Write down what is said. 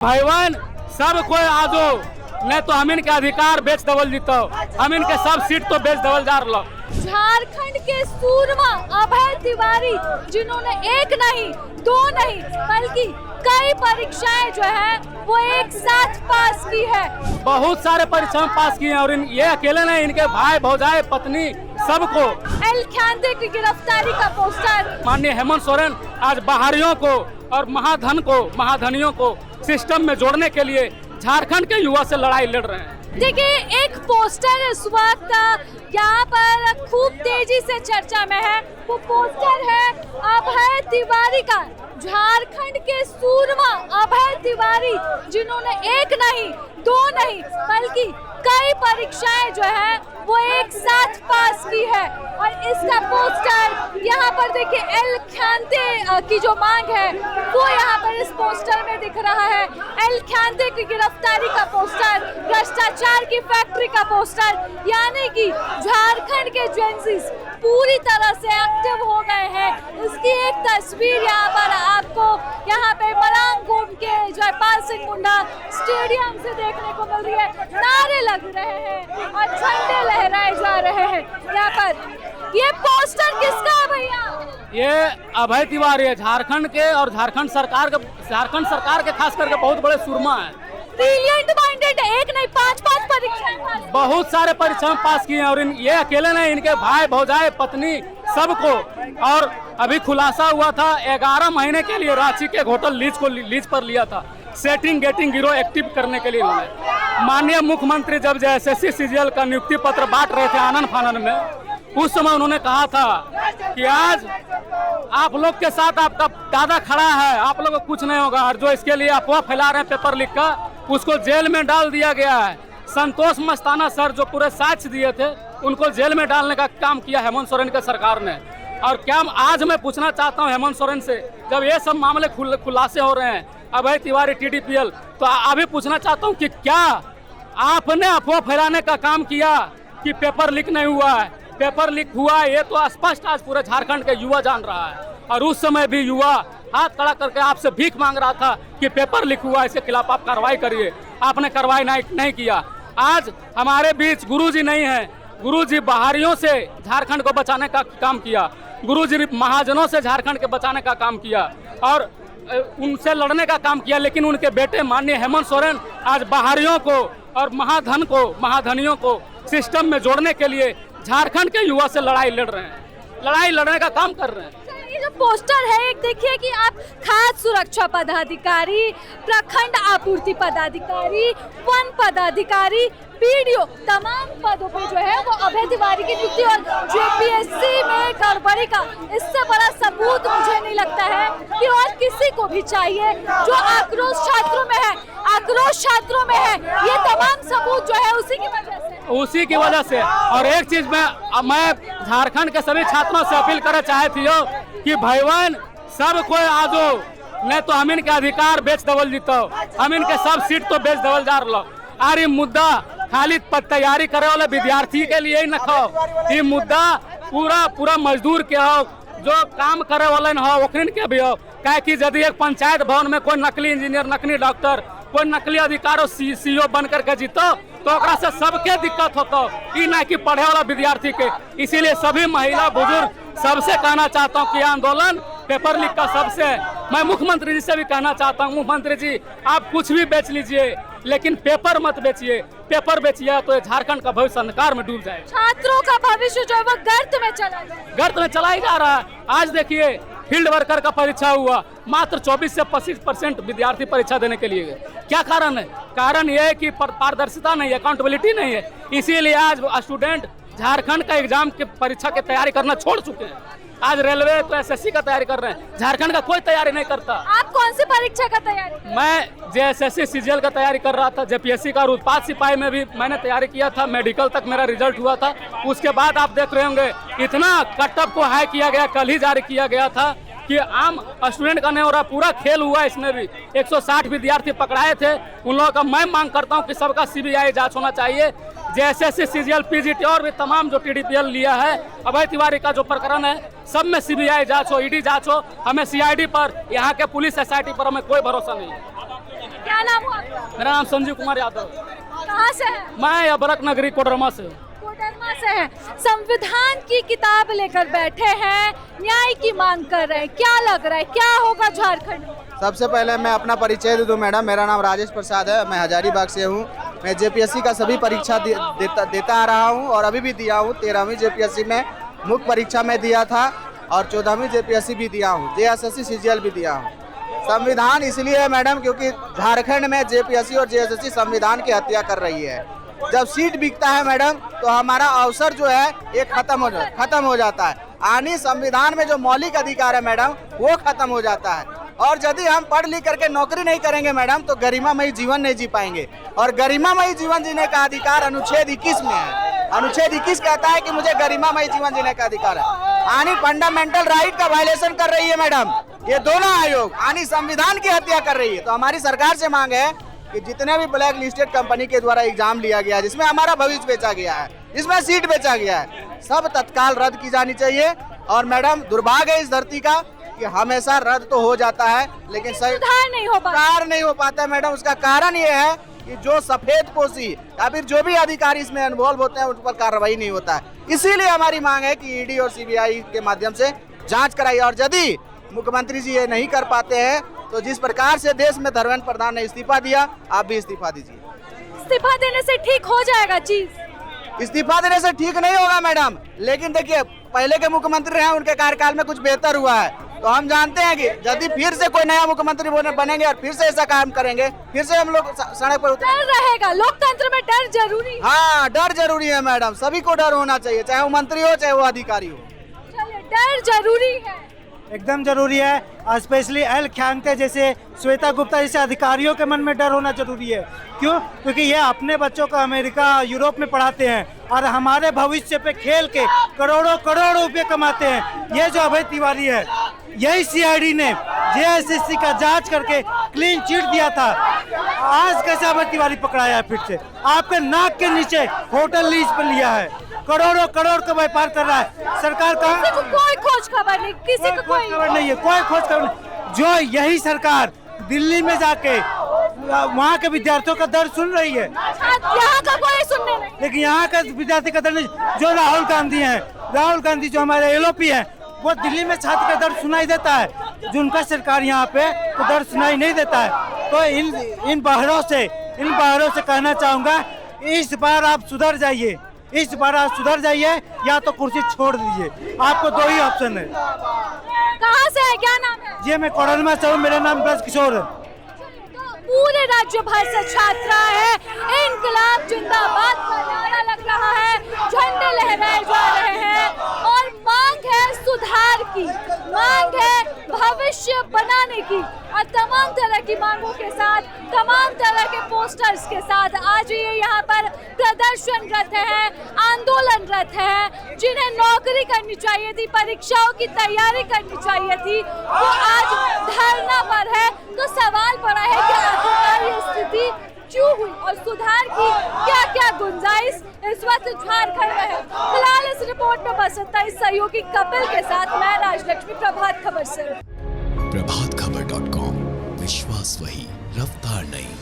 भाईवान सब कोई आजो नहीं तो हम इनके अधिकार बेच दबल जीतो, हम इनके सब सीट तो बेच दबल जा रहा। झारखंड के सूरमा अभय तिवारी जिन्होंने एक नहीं दो नहीं बल्कि कई परीक्षाएं जो है वो एक साथ पास की है, बहुत सारे परीक्षाएं पास किए हैं और ये अकेले नहीं, इनके भाई भौजाई पत्नी सबको। एल खांते की गिरफ्तारी का पोस्टर। माननीय हेमंत सोरेन आज बाहरियों को और महाधनियों को सिस्टम में जोड़ने के लिए झारखंड के युवा से लड़ाई लड़ रहे हैं। देखिए एक पोस्टर इस वक्त यहाँ पर खूब तेजी से चर्चा में है, वो पोस्टर है अभय तिवारी का। झारखंड के सूरमा अभय तिवारी जिन्होंने एक नहीं दो नहीं बल्कि कई परीक्षाएं जो है वो एक साथ पास की है और इसका पोस्टर यहाँ पर देखिए एल खांते की जो मांग है वो यहाँ पर इस पोस्टर में दिख रहा है। एल खांते की गिरफ्तारी का पोस्टर, भ्रष्टाचार की फैक्ट्री का पोस्टर, यानी कि झारखंड के जेंजीज पूरी तरह से एक्टिव हो गए हैं। इसकी एक तस्वीर यहाँ पर आपको यहाँ पे मलांग घूम के जयपाल सिंह मुंडा स्टेडियम से देखने को मिल रही है। नारे लग रहे हैं और झंडे लहराए जा रहे हैं। यहाँ पर ये पोस्टर किसका है भैया? ये अभय तिवारी है, झारखंड के और झारखंड सरकार के खास करके बहुत बड़े सुरमा है। ब्रिलियंट माइंडेड, एक नहीं पांच परीक्षाएं पास, बहुत सारे परीक्षाएं पास किए हैं और ये अकेले नहीं, इनके भाई भौजाई पत्नी सबको। और अभी खुलासा हुआ था 11 महीने के लिए रांची के होटल लीज पर लिया था, सेटिंग गेटिंग गिरोह एक्टिव करने के लिए उन्होंने। माननीय मुख्यमंत्री जब JSSC CGL का नियुक्ति पत्र बांट रहे थे आनन फानन में, उस समय उन्होंने कहा था कि आज आप लोग के साथ आपका दादा खड़ा है, आप लोगों को कुछ नहीं होगा। और जो इसके लिए अफवाह फैला रहे हैं पेपर लीक का, उसको जेल में डाल दिया गया है। संतोष मस्ताना सर जो पूरे साक्ष्य दिए थे उनको जेल में डालने का काम किया हेमंत सोरेन के सरकार ने। और क्या आज मैं पूछना चाहता हूं हेमंत सोरेन से, जब ये सब मामले खुलासे हो रहे हैं अभय तिवारी TDPL, तो अभी पूछना चाहता हूं कि क्या आपने अफवाह फैलाने का काम किया कि पेपर लीक नहीं हुआ है? पेपर लीक हुआ है ये तो स्पष्ट आज पूरे झारखंड के युवा जान रहा है। और उस समय भी युवा हाथ खड़ा करके आपसे भीख मांग रहा था कि पेपर लीक हुआ, इसके खिलाफ आप कार्रवाई करिए। आपने कार्रवाई नहीं किया। आज हमारे बीच गुरुजी नहीं है, गुरुजी बाहरियों से झारखंड को बचाने का काम किया, गुरुजी महाजनों से झारखंड के बचाने का काम किया और उनसे लड़ने का काम किया। लेकिन उनके बेटे माननीय हेमंत सोरेन आज बाहरियों को और महाधनियों को सिस्टम में जोड़ने के लिए झारखंड के युवा से लड़ाई लड़ रहे हैं, लड़ाई लड़ने का काम कर रहे हैं। ये जो पोस्टर है एक देखिए कि आप खाद्य सुरक्षा पदाधिकारी, प्रखंड आपूर्ति पदाधिकारी, वन पदाधिकारी, PDO, तमाम पदों पे जो है वो अभय तिवारी की नियुक्ति और JPSC में गड़बड़ी का इससे बड़ा सबूत मुझे नहीं लगता है कि और किसी को भी चाहिए। जो आक्रोश छात्रों में है ये तमाम सबूत जो है उसी की वजह से। और एक चीज मैं झारखंड के सभी छात्रों से अपील करना चाहती हूँ कि भाईवान सब कोई आजो नहीं तो हम इनके अधिकार बेच दबल जीतो, हम इनके सब सीट तो बेच दबल जा रहा। और ये मुद्दा खाली तैयारी करे वाले विद्यार्थी के लिए ही न हो, ये मुद्दा पूरा मजदूर के हो, जो काम करे वाले न हो ओकरिन के भी हो। काहे कि यदि एक पंचायत भवन में कोई नकली इंजीनियर, नकली डॉक्टर, कोई नकली अधिकारी CO बन करके जीतो तो ओकरा से सबके दिक्कत होता, ई ना कि पढ़े वाला विद्यार्थी के। इसीलिए सभी महिला बुजुर्ग सबसे कहना चाहता हूँ कि आंदोलन पेपर लीक का सबसे। मैं मुख्यमंत्री जी से भी कहना चाहता हूँ, मुख्यमंत्री जी आप कुछ भी बेच लीजिए लेकिन पेपर मत बेचिए। पेपर बेचिए तो झारखंड का भविष्य अंधकार में डूब जाए। छात्रों का भविष्य जो है वो गर्त में चला ही जा रहा है। आज देखिए फील्ड वर्कर का परीक्षा हुआ, मात्र 24 से 25% विद्यार्थी परीक्षा देने के लिए गए। क्या कारण है? कारण यह है कि पारदर्शिता नहीं है, अकाउंटेबिलिटी नहीं है। इसीलिए आज स्टूडेंट झारखंड का एग्जाम की परीक्षा की तैयारी करना छोड़ चुके हैं। आज रेलवे तो SSC का तैयारी कर रहे हैं, झारखंड का कोई तैयारी नहीं करता। आप कौन सी परीक्षा का तैयारी? मैं JSSC CGL का तैयारी कर रहा था, JPSC का, और उत्पाद सिपाही में भी मैंने तैयारी किया था, मेडिकल तक मेरा रिजल्ट हुआ था। उसके बाद आप देख रहे होंगे इतना कटअप को हाई किया गया, कल ही जारी किया गया था कि आम स्टूडेंट का नहीं हो रहा, पूरा खेल हुआ। इसमें भी 160 विद्यार्थी पकड़ाए थे। उन लोगों का मैं मांग करता हूं कि सबका CBI जांच होना चाहिए। JSSC CGL PGT और भी तमाम जो TDPL लिया है, अभय तिवारी का जो प्रकरण है, सब में CBI जांच हो, ED जांच हो। हमें CID पर, यहाँ के पुलिस SIT पर हमें कोई भरोसा नहीं है। क्या नाम मेरा नाम संजीव कुमार यादव। कहाँ से है? मैं अबरक नगरी कोडरमा से। कोडरमा से है। संविधान की किताब लेकर बैठे हैं, न्याय की मांग कर रहे हैं, क्या लग रहा है क्या होगा झारखंड में? सबसे पहले मैं अपना परिचय दे दूं मैडम, मेरा नाम राजेश प्रसाद है, मैं हजारीबाग से हूं। मैं जेपीएससी का सभी परीक्षा देता आ रहा हूं और अभी भी दिया हूं। 13वीं जेपीएससी में मुख्य परीक्षा में दिया था और 14वीं जेपीएससी भी दिया हूं, जेएसएससी सीजीएल भी दिया हूं। संविधान इसलिए है मैडम क्योंकि झारखंड में जेपीएससी और जेएसएससी संविधान की हत्या कर रही है। जब सीट बिकता है मैडम तो हमारा अवसर जो है ये खत्म हो जाता है। आनी संविधान में जो मौलिक अधिकार है मैडम वो खत्म हो जाता है। और यदि हम पढ़ लिख करके नौकरी नहीं करेंगे मैडम तो गरिमामयी जीवन नहीं जी पाएंगे। और गरिमामयी जीवन जीने का अधिकार अनुच्छेद 21 में है। अनुच्छेद 21 कहता है कि मुझे गरिमामयी जीवन जीने का अधिकार है। आनी फंडामेंटल राइट का वायलेशन कर रही है मैडम, ये दोनों आयोग आनी संविधान की हत्या कर रही है। तो हमारी सरकार से मांग है कि जितने भी ब्लैक लिस्टेड कंपनी के द्वारा एग्जाम लिया गया है, जिसमें हमारा भविष्य बेचा गया है, जिसमें सीट बेचा गया है, सब तत्काल रद्द की जानी चाहिए। और मैडम दुर्भाग्य है इस धरती का कि हमेशा रद्द तो हो जाता है लेकिन सुधार नहीं हो पाता मैडम। उसका कारण ये है कि जो सफेद पोशी या फिर जो भी अधिकारी इसमें इन्वॉल्व होते हैं उन पर कार्रवाई नहीं होता है। इसीलिए हमारी मांग है कि ईडी और सीबीआई के माध्यम से जांच कराई। और यदि मुख्यमंत्री जी ये नहीं कर पाते हैं तो जिस प्रकार से देश में धर्मेंद्र प्रधान ने इस्तीफा दिया, आप भी इस्तीफा दीजिए। इस्तीफा देने से ठीक हो जाएगा चीज? इस्तीफा देने से ठीक नहीं होगा मैडम, लेकिन देखिए पहले के मुख्यमंत्री रहे उनके कार्यकाल में कुछ बेहतर हुआ है। तो हम जानते हैं कि यदि फिर से कोई नया मुख्यमंत्री बनेंगे और फिर से ऐसा काम करेंगे, फिर से हम लोग सड़क पर डर रहेगा। लोकतंत्र में डर जरूरी है। हाँ, डर जरूरी है मैडम, सभी को डर होना चाहिए, चाहे वो मंत्री हो चाहे वो अधिकारी हो। चलिए, डर जरूरी है, एकदम जरूरी है। स्पेशली एल ख्यांगते जैसे, श्वेता गुप्ता जैसे अधिकारियों के मन में डर होना जरूरी है। क्यों? क्योंकि ये अपने बच्चों को अमेरिका यूरोप में पढ़ाते हैं और हमारे भविष्य पे खेल के करोड़ों रुपए कमाते हैं। ये जो अभय तिवारी है, यही सीआईडी ने जेएसएससी का जांच करके क्लीन चिट दिया था। आज कैसे अभय तिवारी पकड़ाया है? फिर से आपके नाक के नीचे होटल लीज पर लिया है, करोड़ों का व्यापार कर रहा है। सरकार का कोई खोज खबर नहीं, किसी को कोई खबर नहीं है, कोई खोज खबर नहीं। जो यही सरकार दिल्ली में जाके वहाँ के विद्यार्थियों का दर्द सुन रही है, यहाँ का कोई सुनने नहीं। लेकिन यहाँ का विद्यार्थी का दर्द नहीं। जो राहुल गांधी जो हमारे एलओपी है, वो दिल्ली में छात्र का दर्द सुनाई देता है, जो उनका सरकार यहाँ पे तो दर्द सुनाई नहीं देता है। तो इन बहरों से कहना चाहूँगा, इस बार आप सुधर जाइए, या तो कुर्सी छोड़ दीजिए। आपको दो ही ऑप्शन है। कहाँ से है, क्या नाम है? जी मैं कोडरमा से हूँ, मेरा नाम ब्रज किशोर है। पूरे राज्य भर से छात्रा है, इनकलाब जिंदाबाद का नारा लग रहा है, झंडे लहराए जा रहे हैं और मांग है सुधार की, मांग है भविष्य बनाने की। और तमाम तरह की मांगों के साथ, तमाम तरह के पोस्टर्स के साथ आज ये यहाँ पर प्रदर्शनरत है, आंदोलनरत है। जिन्हें नौकरी करनी चाहिए थी, परीक्षाओं की तैयारी करनी चाहिए थी, वो आज धरना पर है। तो सवाल पड़ा है कि आखिरकार ये स्थिति क्यों हुई और सुधार की क्या क्या गुंजाइश इस वक्त झारखंड में है। फिलहाल इस रिपोर्ट में बस इतना ही। सहयोगी कपिल के साथ मैं राजलक्ष्मी, प्रभात खबर से। प्रभातखबर.com, विश्वास वही, रफ्तार नहीं।